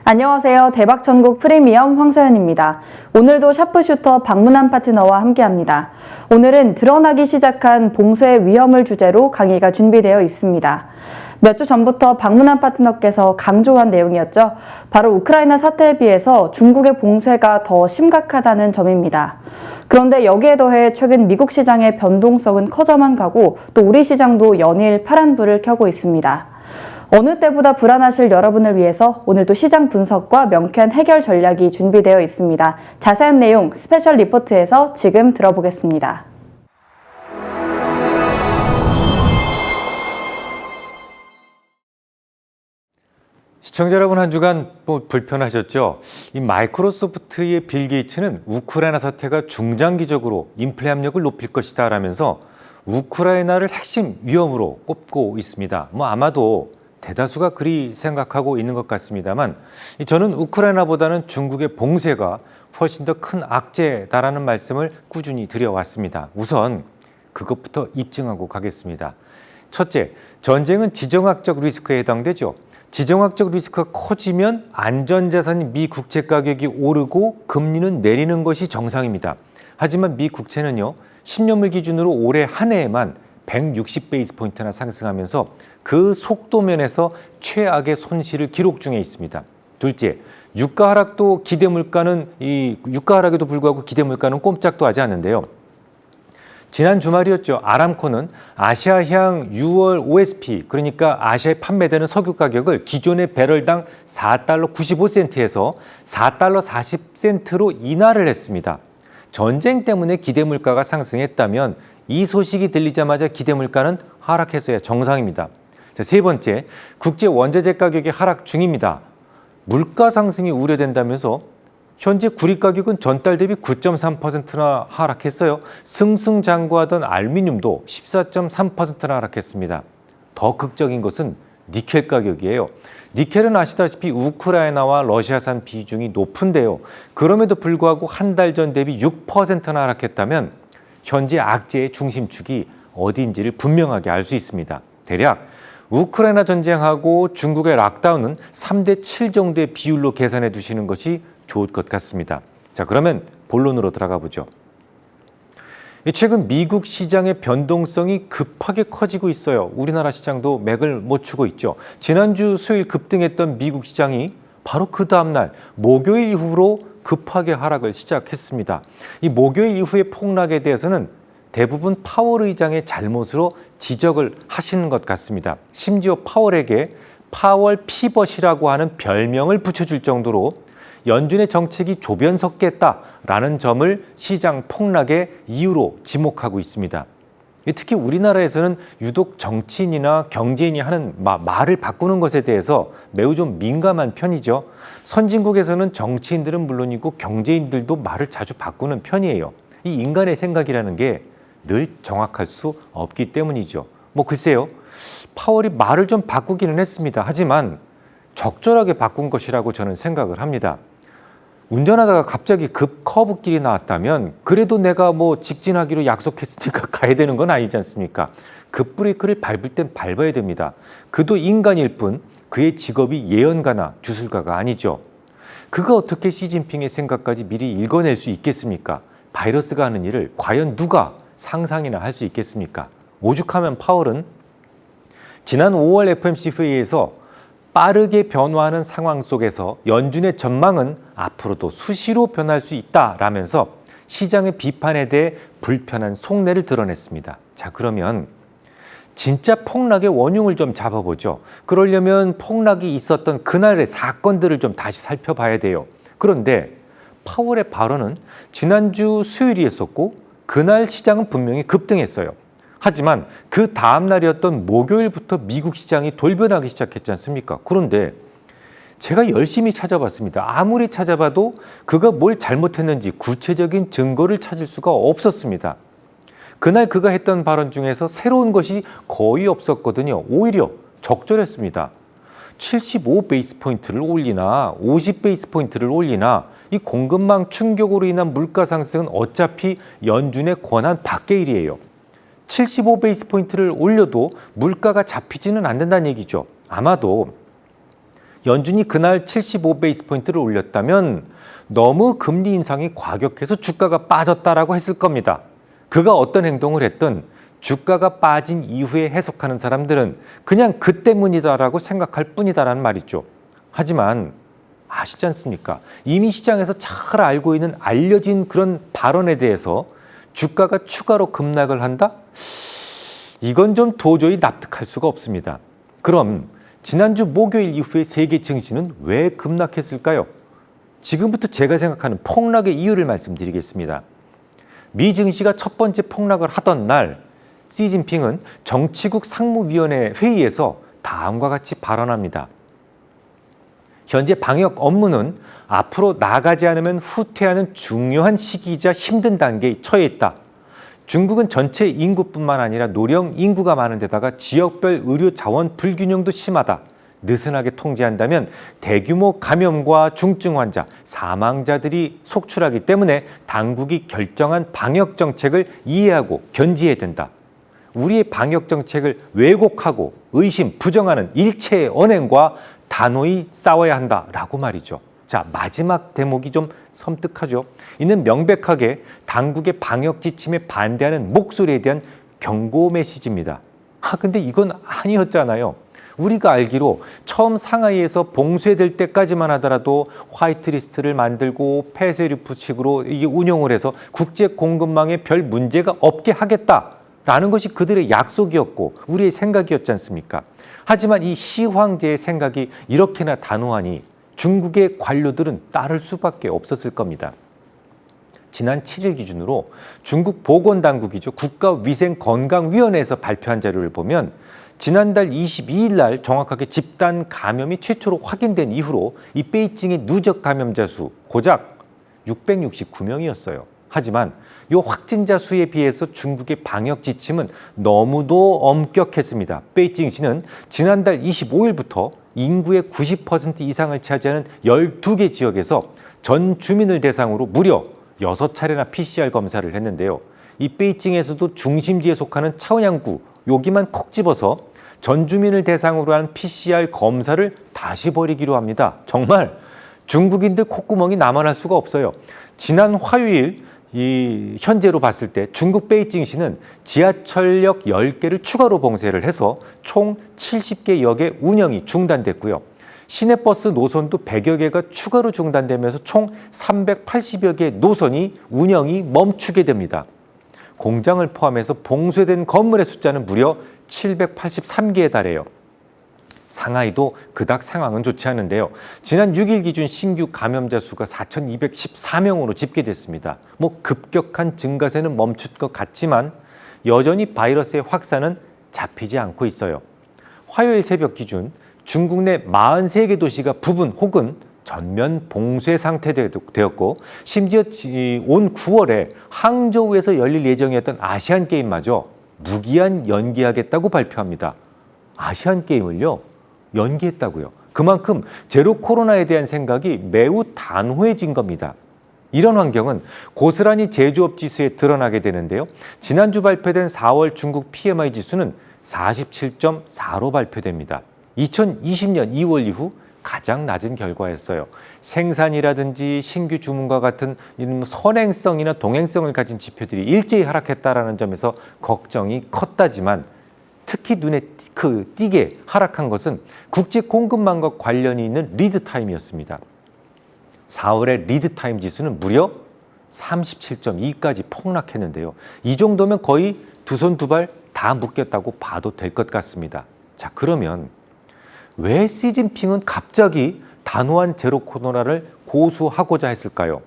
안녕하세요. 대박천국 프리미엄 황서연입니다. 오늘도 샤프슈터 박문환 파트너와 함께합니다. 오늘은 드러나기 시작한 봉쇄의 위험을 주제로 강의가 준비되어 있습니다. 몇 주 전부터 박문환 파트너께서 강조한 내용이었죠. 바로 우크라이나 사태에 비해서 중국의 봉쇄가 더 심각하다는 점입니다. 그런데 여기에 더해 최근 미국 시장의 변동성은 커져만 가고 또 우리 시장도 연일 파란불을 켜고 있습니다. 어느 때보다 불안하실 여러분을 위해서 오늘도 시장 분석과 명쾌한 해결 전략이 준비되어 있습니다. 자세한 내용 스페셜 리포트에서 지금 들어보겠습니다. 시청자 여러분, 한 주간 불편하셨죠? 이 마이크로소프트의 빌 게이츠는 우크라이나 사태가 중장기적으로 인플레 압력을 높일 것이다 라면서 우크라이나를 핵심 위험으로 꼽고 있습니다. 아마도 대다수가 그리 생각하고 있는 것 같습니다만, 저는 우크라이나보다는 중국의 봉쇄가 훨씬 더 큰 악재다라는 말씀을 꾸준히 드려왔습니다. 우선 그것부터 입증하고 가겠습니다. 첫째, 전쟁은 지정학적 리스크에 해당되죠. 지정학적 리스크가 커지면 안전자산인 미 국채 가격이 오르고 금리는 내리는 것이 정상입니다. 하지만 미 국채는요, 10년물 기준으로 올해 한 해에만 160베이스포인트나 상승하면서 그 속도면에서 최악의 손실을 기록 중에 있습니다. 둘째, 유가 하락도 유가 하락에도 불구하고 기대 물가는 꼼짝도 하지 않는데요. 지난 주말이었죠. 아람코는 아시아향 6월 OSP, 그러니까 아시아에 판매되는 석유 가격을 기존의 배럴당 4달러 95센트에서 4달러 40센트로 인하를 했습니다. 전쟁 때문에 기대 물가가 상승했다면 이 소식이 들리자마자 기대 물가는 하락했어야 정상입니다. 자, 세 번째, 국제 원자재 가격이 하락 중입니다. 물가 상승이 우려된다면서 현재 구리 가격은 전달 대비 9.3%나 하락했어요. 승승장구하던 알루미늄도 14.3%나 하락했습니다. 더 극적인 것은 니켈 가격이에요. 니켈은 아시다시피 우크라이나와 러시아산 비중이 높은데요. 그럼에도 불구하고 한 달 전 대비 6%나 하락했다면 현재 악재의 중심축이 어디인지를 분명하게 알 수 있습니다. 대략 우크라이나 전쟁하고 중국의 락다운은 3대 7 정도의 비율로 계산해 두시는 것이 좋을 것 같습니다. 자, 그러면 본론으로 들어가 보죠. 최근 미국 시장의 변동성이 급하게 커지고 있어요. 우리나라 시장도 맥을 못 추고 있죠. 지난주 수요일 급등했던 미국 시장이 바로 그 다음날 목요일 이후로 급하게 하락을 시작했습니다. 이 목요일 이후의 폭락에 대해서는 대부분 파월 의장의 잘못으로 지적을 하시는 것 같습니다. 심지어 파월에게 파월 피벗이라고 하는 별명을 붙여줄 정도로 연준의 정책이 조변석겠다라는 점을 시장 폭락의 이유로 지목하고 있습니다. 특히 우리나라에서는 유독 정치인이나 경제인이 하는 말을 바꾸는 것에 대해서 매우 좀 민감한 편이죠. 선진국에서는 정치인들은 물론이고 경제인들도 말을 자주 바꾸는 편이에요. 이 인간의 생각이라는 게 늘 정확할 수 없기 때문이죠. 글쎄요, 파월이 말을 좀 바꾸기는 했습니다. 하지만 적절하게 바꾼 것이라고 저는 생각을 합니다. 운전하다가 갑자기 급 커브길이 나왔다면 그래도 내가 직진하기로 약속했으니까 가야 되는 건 아니지 않습니까? 급브레이크를 밟을 땐 밟아야 됩니다. 그도 인간일 뿐 그의 직업이 예언가나 주술가가 아니죠. 그가 어떻게 시진핑의 생각까지 미리 읽어낼 수 있겠습니까? 바이러스가 하는 일을 과연 누가 상상이나 할 수 있겠습니까? 오죽하면 파월은 지난 5월 FOMC 회의에서 빠르게 변화하는 상황 속에서 연준의 전망은 앞으로도 수시로 변할 수 있다라면서 시장의 비판에 대해 불편한 속내를 드러냈습니다. 자, 그러면 진짜 폭락의 원흉을 좀 잡아보죠. 그러려면 폭락이 있었던 그날의 사건들을 좀 다시 살펴봐야 돼요. 그런데 파월의 발언은 지난주 수요일이었었고 그날 시장은 분명히 급등했어요. 하지만 그 다음 날이었던 목요일부터 미국 시장이 돌변하기 시작했지 않습니까? 그런데 제가 열심히 찾아봤습니다. 아무리 찾아봐도 그가 뭘 잘못했는지 구체적인 증거를 찾을 수가 없었습니다. 그날 그가 했던 발언 중에서 새로운 것이 거의 없었거든요. 오히려 적절했습니다. 75베이스포인트를 올리나 50베이스포인트를 올리나 이 공급망 충격으로 인한 물가 상승은 어차피 연준의 권한 밖의 일이에요. 75베이스포인트를 올려도 물가가 잡히지는 않는다는 얘기죠. 아마도 연준이 그날 75베이스포인트를 올렸다면 너무 금리 인상이 과격해서 주가가 빠졌다라고 했을 겁니다. 그가 어떤 행동을 했든 주가가 빠진 이후에 해석하는 사람들은 그냥 그 때문이다라고 생각할 뿐이다라는 말이죠. 하지만 아시지 않습니까? 이미 시장에서 잘 알고 있는 알려진 그런 발언에 대해서 주가가 추가로 급락을 한다? 이건 좀 도저히 납득할 수가 없습니다. 그럼 지난주 목요일 이후에 세계 증시는 왜 급락했을까요? 지금부터 제가 생각하는 폭락의 이유를 말씀드리겠습니다. 미 증시가 첫 번째 폭락을 하던 날 시진핑은 정치국 상무위원회 회의에서 다음과 같이 발언합니다. 현재 방역 업무는 앞으로 나가지 않으면 후퇴하는 중요한 시기이자 힘든 단계에 처해 있다. 중국은 전체 인구뿐만 아니라 노령 인구가 많은 데다가 지역별 의료 자원 불균형도 심하다. 느슨하게 통제한다면 대규모 감염과 중증 환자, 사망자들이 속출하기 때문에 당국이 결정한 방역 정책을 이해하고 견지해야 된다. 우리의 방역 정책을 왜곡하고 의심, 부정하는 일체의 언행과 단호히 싸워야 한다라고 말이죠. 자, 마지막 대목이 좀 섬뜩하죠. 이는 명백하게 당국의 방역 지침에 반대하는 목소리에 대한 경고 메시지입니다. 근데 이건 아니었잖아요. 우리가 알기로 처음 상하이에서 봉쇄될 때까지만 하더라도 화이트리스트를 만들고 폐쇄류프식으로 이게 운영을 해서 국제 공급망에 별 문제가 없게 하겠다라는 것이 그들의 약속이었고 우리의 생각이었지 않습니까? 하지만 이 시황제의 생각이 이렇게나 단호하니 중국의 관료들은 따를 수밖에 없었을 겁니다. 지난 7일 기준으로 중국 보건당국이죠. 국가위생건강위원회에서 발표한 자료를 보면 지난달 22일 날 정확하게 집단 감염이 최초로 확인된 이후로 이 베이징의 누적 감염자 수 고작 669명이었어요. 하지만 이 확진자 수에 비해서 중국의 방역 지침은 너무도 엄격했습니다. 베이징시는 지난달 25일부터 인구의 90% 이상을 차지하는 12개 지역에서 전 주민을 대상으로 무려 6차례나 PCR 검사를 했는데요. 이 베이징에서도 중심지에 속하는 차오양구 여기만 콕 집어서 전 주민을 대상으로 한 PCR 검사를 다시 벌이기로 합니다. 정말 중국인들 콧구멍이 나만할 수가 없어요. 지난 화요일 현재로 봤을 때 중국 베이징시는 지하철역 10개를 추가로 봉쇄를 해서 총 70개 역의 운영이 중단됐고요. 시내버스 노선도 100여 개가 추가로 중단되면서 총 380여 개의 노선이 운영이 멈추게 됩니다. 공장을 포함해서 봉쇄된 건물의 숫자는 무려 783개에 달해요. 상하이도 그닥 상황은 좋지 않은데요. 지난 6일 기준 신규 감염자 수가 4,214명으로 집계됐습니다. 급격한 증가세는 멈춘 것 같지만 여전히 바이러스의 확산은 잡히지 않고 있어요. 화요일 새벽 기준 중국 내 43개 도시가 부분 혹은 전면 봉쇄 상태되었고 심지어 온 9월에 항저우에서 열릴 예정이었던 아시안게임마저 무기한 연기하겠다고 발표합니다. 아시안게임을요? 연기했다고요. 그만큼 제로 코로나에 대한 생각이 매우 단호해진 겁니다. 이런 환경은 고스란히 제조업 지수에 드러나게 되는데요. 지난주 발표된 4월 중국 PMI 지수는 47.4로 발표됩니다. 2020년 2월 이후 가장 낮은 결과였어요. 생산이라든지 신규 주문과 같은 선행성이나 동행성을 가진 지표들이 일제히 하락했다는 점에서 걱정이 컸다지만 특히 눈에 띄게 하락한 것은 국제 공급망과 관련이 있는 리드타임이었습니다. 4월의 리드타임 지수는 무려 37.2까지 폭락했는데요. 이 정도면 거의 두 손 두 발 다 묶였다고 봐도 될 것 같습니다. 자, 그러면 왜 시진핑은 갑자기 단호한 제로 코로나를 고수하고자 했을까요?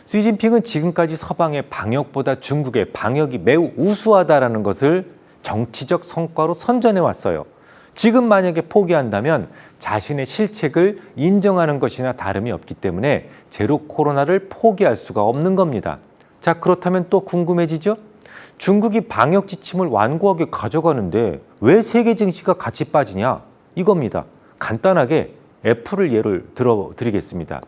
시진핑은 지금까지 서방의 방역보다 중국의 방역이 매우 우수하다는 것을 정치적 성과로 선전해 왔어요. 지금 만약에 포기한다면 자신의 실책을 인정하는 것이나 다름이 없기 때문에 제로 코로나를 포기할 수가 없는 겁니다. 자, 그렇다면 또 궁금해지죠? 중국이 방역 지침을 완고하게 가져가는데 왜 세계 증시가 같이 빠지냐? 이겁니다. 간단하게 애플을 예를 들어드리겠습니다.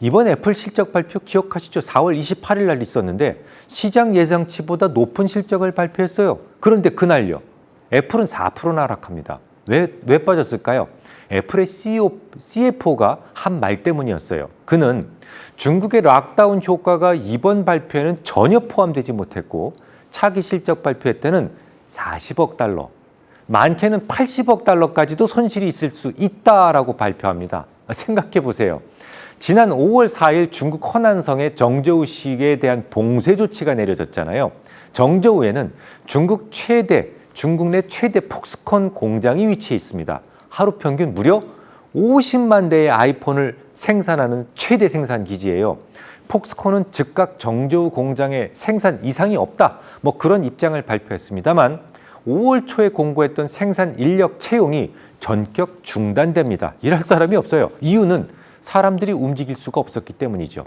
이번 애플 실적 발표 기억하시죠? 4월 28일 날 있었는데 시장 예상치보다 높은 실적을 발표했어요. 그런데 그날요. 애플은 4%나 하락합니다. 왜 빠졌을까요? 애플의 CFO가 한 말 때문이었어요. 그는 중국의 락다운 효과가 이번 발표에는 전혀 포함되지 못했고 차기 실적 발표 때는 40억 달러, 많게는 80억 달러까지도 손실이 있을 수 있다라고 발표합니다. 생각해 보세요. 지난 5월 4일 중국 허난성의 정저우 시에 대한 봉쇄 조치가 내려졌잖아요. 정저우에는 중국 내 최대 폭스콘 공장이 위치해 있습니다. 하루 평균 무려 50만 대의 아이폰을 생산하는 최대 생산 기지예요. 폭스콘은 즉각 정저우 공장에 생산 이상이 없다, 그런 입장을 발표했습니다만 5월 초에 공고했던 생산 인력 채용이 전격 중단됩니다. 일할 사람이 없어요. 이유는 사람들이 움직일 수가 없었기 때문이죠.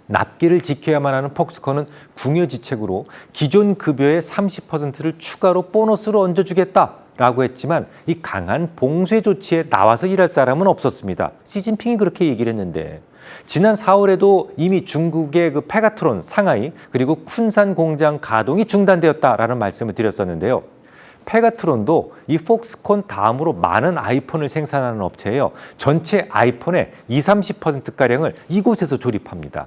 납기를 지켜야만 하는 폭스콘은 궁여지책으로 기존 급여의 30%를 추가로 보너스로 얹어주겠다라고 했지만 이 강한 봉쇄 조치에 나와서 일할 사람은 없었습니다. 시진핑이 그렇게 얘기를 했는데 지난 4월에도 이미 중국의 그 페가트론 상하이 그리고 쿤산 공장 가동이 중단되었다라는 말씀을 드렸었는데요. 페가트론도 이 폭스콘 다음으로 많은 아이폰을 생산하는 업체예요. 전체 아이폰의 20-30%가량을 이곳에서 조립합니다.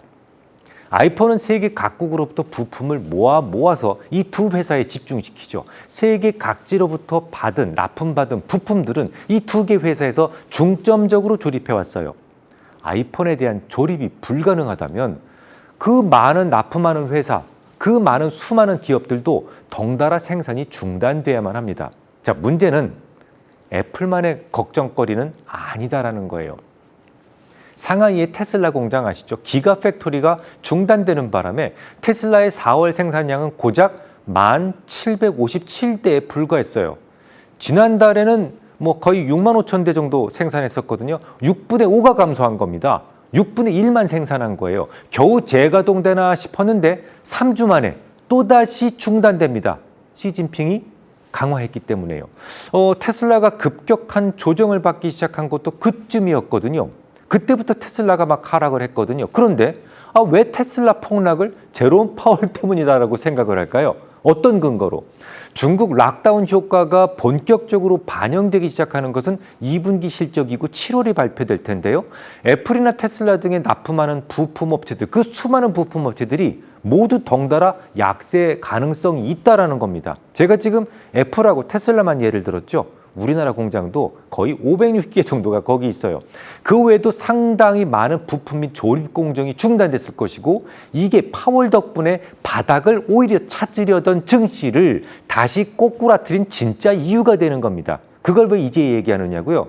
아이폰은 세계 각국으로부터 부품을 모아서 이 두 회사에 집중시키죠. 세계 각지로부터 납품받은 부품들은 이 두 개 회사에서 중점적으로 조립해왔어요. 아이폰에 대한 조립이 불가능하다면 그 많은 납품하는 회사, 그 많은 수많은 기업들도 덩달아 생산이 중단돼야만 합니다. 자, 문제는 애플만의 걱정거리는 아니다라는 거예요. 상하이의 테슬라 공장 아시죠? 기가 팩토리가 중단되는 바람에 테슬라의 4월 생산량은 고작 1,757대에 불과했어요. 지난달에는 거의 6만 5천 대 정도 생산했었거든요. 6분의 5가 감소한 겁니다. 6분의 1만 생산한 거예요. 겨우 재가동되나 싶었는데 3주 만에 또다시 중단됩니다. 시진핑이 강화했기 때문에요. 테슬라가 급격한 조정을 받기 시작한 것도 그쯤이었거든요. 그때부터 테슬라가 막 하락을 했거든요. 그런데 왜 테슬라 폭락을 제롬 파월 때문이다라고 생각을 할까요? 어떤 근거로? 중국 락다운 효과가 본격적으로 반영되기 시작하는 것은 2분기 실적이고 7월에 발표될 텐데요. 애플이나 테슬라 등에 납품하는 부품업체들, 그 수많은 부품업체들이 모두 덩달아 약세 가능성이 있다라는 겁니다. 제가 지금 애플하고 테슬라만 예를 들었죠. 우리나라 공장도 거의 560개 정도가 거기 있어요. 그 외에도 상당히 많은 부품 및 조립 공정이 중단됐을 것이고 이게 파월 덕분에 바닥을 오히려 찾으려던 증시를 다시 꼬꾸라뜨린 진짜 이유가 되는 겁니다. 그걸 왜 이제 얘기하느냐고요?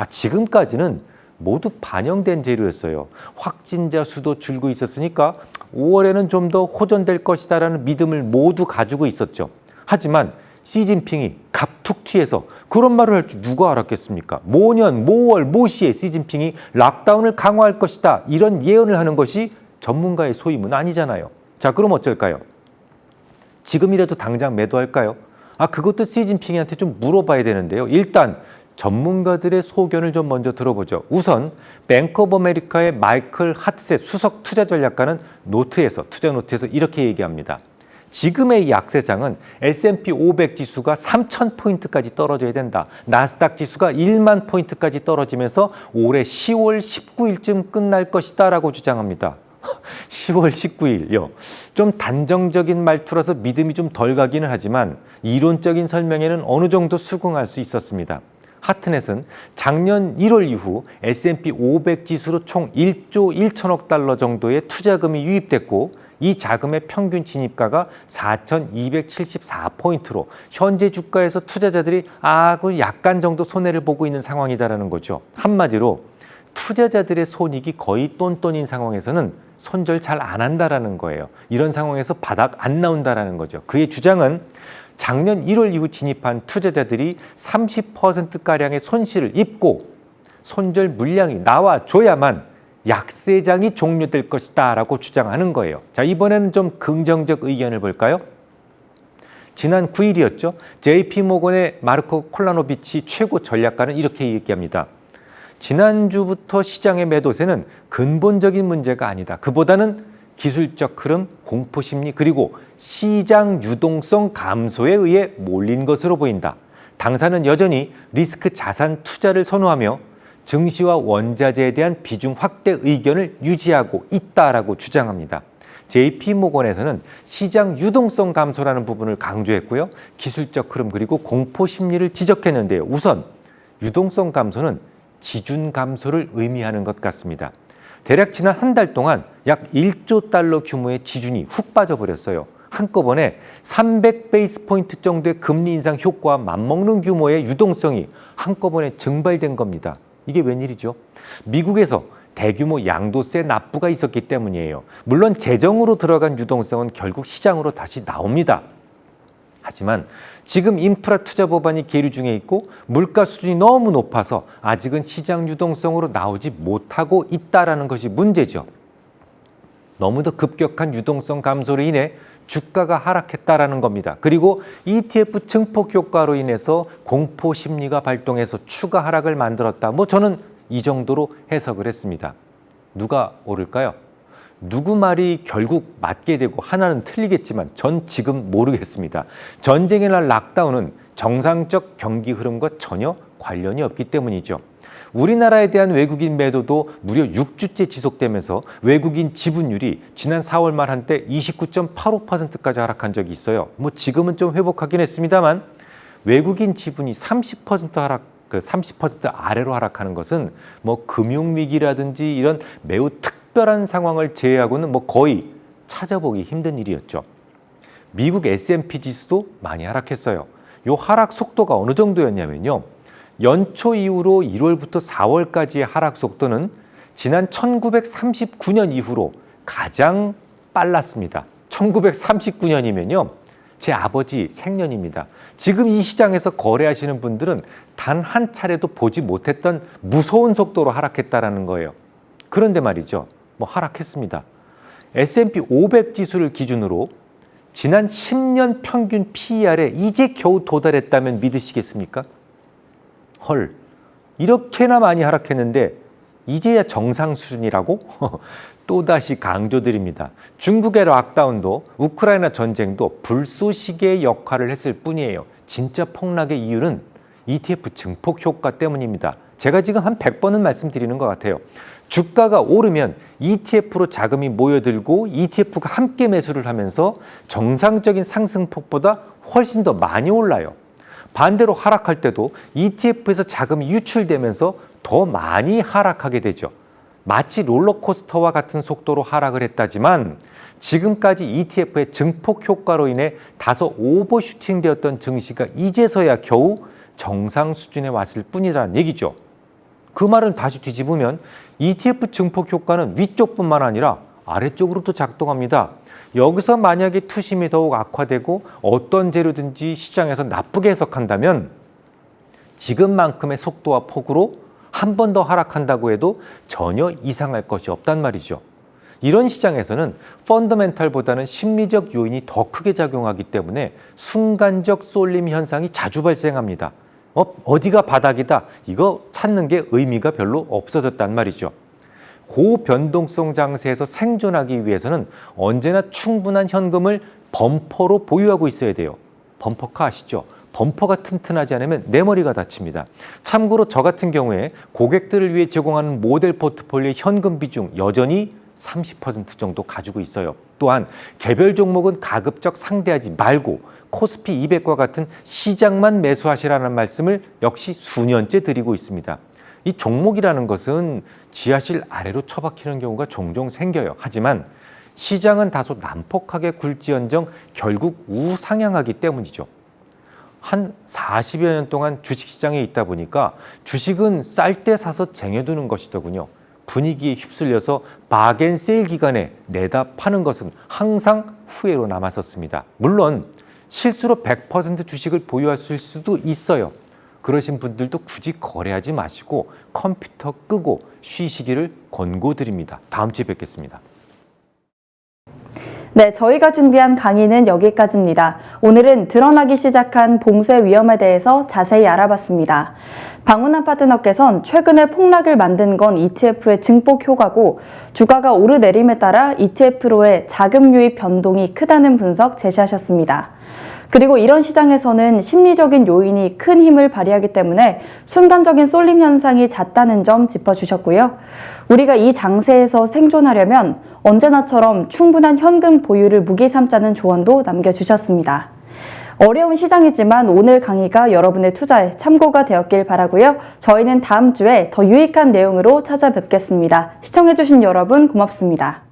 지금까지는 모두 반영된 재료였어요. 확진자 수도 줄고 있었으니까 5월에는 좀 더 호전될 것이다라는 믿음을 모두 가지고 있었죠. 하지만 시진핑이 갑툭 튀해서 그런 말을 할 줄 누가 알았겠습니까? 모년, 모월, 모시에 시진핑이 락다운을 강화할 것이다. 이런 예언을 하는 것이 전문가의 소임은 아니잖아요. 자, 그럼 어쩔까요? 지금이라도 당장 매도할까요? 그것도 시진핑한테 좀 물어봐야 되는데요. 일단 전문가들의 소견을 좀 먼저 들어보죠. 우선 뱅크 오브 아메리카의 마이클 하트셋 수석 투자 전략가는 투자 노트에서 이렇게 얘기합니다. 지금의 약세장은 S&P 500 지수가 3,000포인트까지 떨어져야 된다. 나스닥 지수가 1만 포인트까지 떨어지면서 올해 10월 19일쯤 끝날 것이다 라고 주장합니다. 10월 19일요. 좀 단정적인 말투라서 믿음이 좀 덜 가기는 하지만 이론적인 설명에는 어느 정도 수긍할 수 있었습니다. 하트넷은 작년 1월 이후 S&P 500 지수로 총 1조 1천억 달러 정도의 투자금이 유입됐고 이 자금의 평균 진입가가 4,274포인트로 현재 주가에서 투자자들이 약간 정도 손해를 보고 있는 상황이다라는 거죠. 한마디로 투자자들의 손익이 거의 똔똔인 상황에서는 손절 잘 안 한다라는 거예요. 이런 상황에서 바닥 안 나온다라는 거죠. 그의 주장은 작년 1월 이후 진입한 투자자들이 30%가량의 손실을 입고 손절 물량이 나와줘야만 약세장이 종료될 것이다 라고 주장하는 거예요. 자, 이번에는 좀 긍정적 의견을 볼까요? 지난 9일이었죠. JP모건의 마르코 콜라노비치 최고 전략가는 이렇게 얘기합니다. 지난주부터 시장의 매도세는 근본적인 문제가 아니다. 그보다는 기술적 흐름, 공포심리 그리고 시장 유동성 감소에 의해 몰린 것으로 보인다. 당사는 여전히 리스크 자산 투자를 선호하며 증시와 원자재에 대한 비중 확대 의견을 유지하고 있다라고 주장합니다. JP모건에서는 시장 유동성 감소라는 부분을 강조했고요. 기술적 흐름 그리고 공포 심리를 지적했는데요. 우선 유동성 감소는 지준 감소를 의미하는 것 같습니다. 대략 지난 한 달 동안 약 1조 달러 규모의 지준이 훅 빠져버렸어요. 한꺼번에 300베이스 포인트 정도의 금리 인상 효과와 맞먹는 규모의 유동성이 한꺼번에 증발된 겁니다. 이게 웬일이죠? 미국에서 대규모 양도세 납부가 있었기 때문이에요. 물론 재정으로 들어간 유동성은 결국 시장으로 다시 나옵니다. 하지만 지금 인프라 투자 법안이 계류 중에 있고 물가 수준이 너무 높아서 아직은 시장 유동성으로 나오지 못하고 있다는 것이 문제죠. 너무도 급격한 유동성 감소로 인해 주가가 하락했다라는 겁니다. 그리고 ETF 증폭 효과로 인해서 공포 심리가 발동해서 추가 하락을 만들었다. 저는 이 정도로 해석을 했습니다. 누가 오를까요? 누구 말이 결국 맞게 되고 하나는 틀리겠지만 전 지금 모르겠습니다. 전쟁의 날 락다운은 정상적 경기 흐름과 전혀 관련이 없기 때문이죠. 우리나라에 대한 외국인 매도도 무려 6주째 지속되면서 외국인 지분율이 지난 4월 말 한때 29.85%까지 하락한 적이 있어요. 지금은 좀 회복하긴 했습니다만 외국인 지분이 30% 아래로 하락하는 것은 금융위기라든지 이런 매우 특별한 상황을 제외하고는 거의 찾아보기 힘든 일이었죠. 미국 S&P 지수도 많이 하락했어요. 이 하락 속도가 어느 정도였냐면요. 연초 이후로 1월부터 4월까지의 하락 속도는 지난 1939년 이후로 가장 빨랐습니다. 1939년이면요. 제 아버지 생년입니다. 지금 이 시장에서 거래하시는 분들은 단 한 차례도 보지 못했던 무서운 속도로 하락했다라는 거예요. 그런데 말이죠. 하락했습니다. S&P 500 지수를 기준으로 지난 10년 평균 PER에 이제 겨우 도달했다면 믿으시겠습니까? 헐, 이렇게나 많이 하락했는데 이제야 정상 수준이라고? 또다시 강조드립니다. 중국의 락다운도 우크라이나 전쟁도 불쏘시개의 역할을 했을 뿐이에요. 진짜 폭락의 이유는 ETF 증폭 효과 때문입니다. 제가 지금 한 100번은 말씀드리는 것 같아요. 주가가 오르면 ETF로 자금이 모여들고 ETF가 함께 매수를 하면서 정상적인 상승폭보다 훨씬 더 많이 올라요. 반대로 하락할 때도 ETF에서 자금이 유출되면서 더 많이 하락하게 되죠. 마치 롤러코스터와 같은 속도로 하락을 했다지만 지금까지 ETF의 증폭 효과로 인해 다소 오버슈팅 되었던 증시가 이제서야 겨우 정상 수준에 왔을 뿐이라는 얘기죠. 그 말을 다시 뒤집으면 ETF 증폭 효과는 위쪽뿐만 아니라 아래쪽으로도 작동합니다. 여기서 만약에 투심이 더욱 악화되고 어떤 재료든지 시장에서 나쁘게 해석한다면 지금만큼의 속도와 폭으로 한 번 더 하락한다고 해도 전혀 이상할 것이 없단 말이죠. 이런 시장에서는 펀더멘탈보다는 심리적 요인이 더 크게 작용하기 때문에 순간적 쏠림 현상이 자주 발생합니다. 어디가 바닥이다, 이거 찾는 게 의미가 별로 없어졌단 말이죠. 고변동성 장세에서 생존하기 위해서는 언제나 충분한 현금을 범퍼로 보유하고 있어야 돼요. 범퍼카 아시죠? 범퍼가 튼튼하지 않으면 내 머리가 다칩니다. 참고로 저 같은 경우에 고객들을 위해 제공하는 모델 포트폴리오의 현금 비중 여전히 30% 정도 가지고 있어요. 또한 개별 종목은 가급적 상대하지 말고 코스피 200과 같은 시장만 매수하시라는 말씀을 역시 수년째 드리고 있습니다. 이 종목이라는 것은 지하실 아래로 처박히는 경우가 종종 생겨요. 하지만 시장은 다소 난폭하게 굴지언정 결국 우상향하기 때문이죠. 한 40여 년 동안 주식시장에 있다 보니까 주식은 쌀 때 사서 쟁여두는 것이더군요. 분위기에 휩쓸려서 바겐세일 기간에 내다 파는 것은 항상 후회로 남았었습니다. 물론 실수로 100% 주식을 보유하실 수도 있어요. 그러신 분들도 굳이 거래하지 마시고 컴퓨터 끄고 쉬시기를 권고드립니다. 다음 주에 뵙겠습니다. 네, 저희가 준비한 강의는 여기까지입니다. 오늘은 드러나기 시작한 봉쇄 위험에 대해서 자세히 알아봤습니다. 방문한 파트너께선 최근에 폭락을 만든 건 ETF의 증폭 효과고 주가가 오르내림에 따라 ETF로의 자금 유입 변동이 크다는 분석 제시하셨습니다. 그리고 이런 시장에서는 심리적인 요인이 큰 힘을 발휘하기 때문에 순간적인 쏠림 현상이 잦다는 점 짚어주셨고요. 우리가 이 장세에서 생존하려면 언제나처럼 충분한 현금 보유를 무기 삼자는 조언도 남겨주셨습니다. 어려운 시장이지만 오늘 강의가 여러분의 투자에 참고가 되었길 바라고요. 저희는 다음 주에 더 유익한 내용으로 찾아뵙겠습니다. 시청해주신 여러분 고맙습니다.